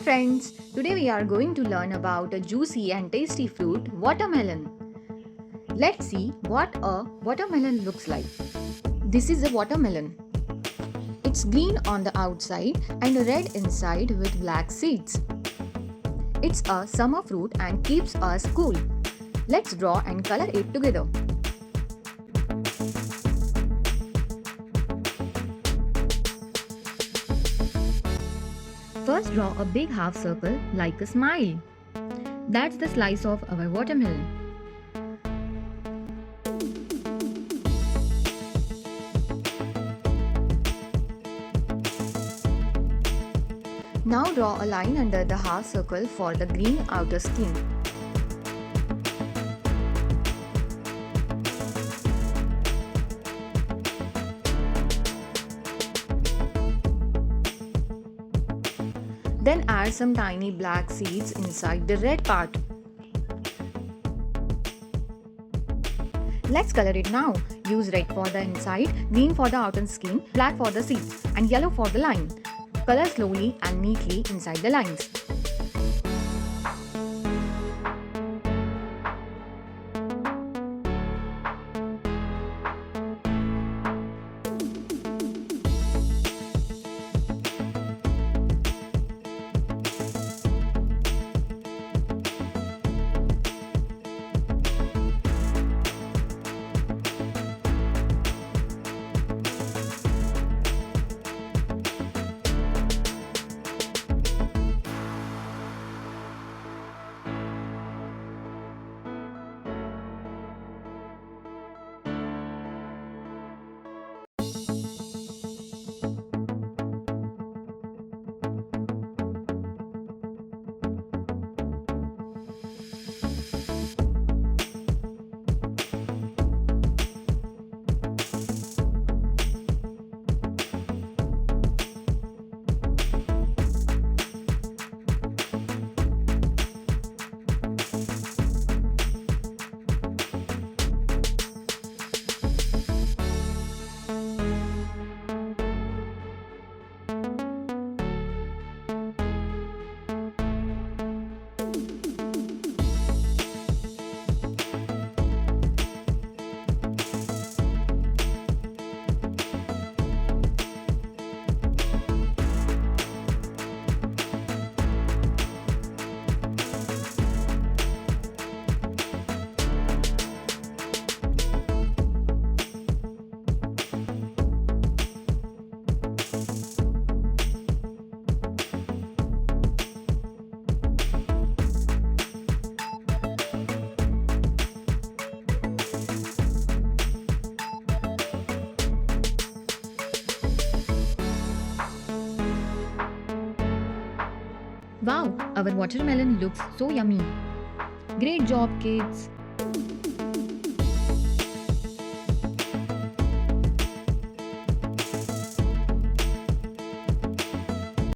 friends, today we are going to learn about a juicy and tasty fruit, watermelon. Let's see what a watermelon looks like. This is a watermelon. It's green on the outside and red inside with black seeds. It's a summer fruit and keeps us cool. Let's draw and color it together. First, draw a big half circle like a smile. That's the slice of our watermelon. Now draw a line under the half circle for the green outer skin. Then add some tiny black seeds inside the red part. Let's color it now. Use red for the inside, green for the outer skin, black for the seeds, and yellow for the line. Color slowly and neatly inside the lines. Wow, our watermelon looks so yummy. Great job, kids.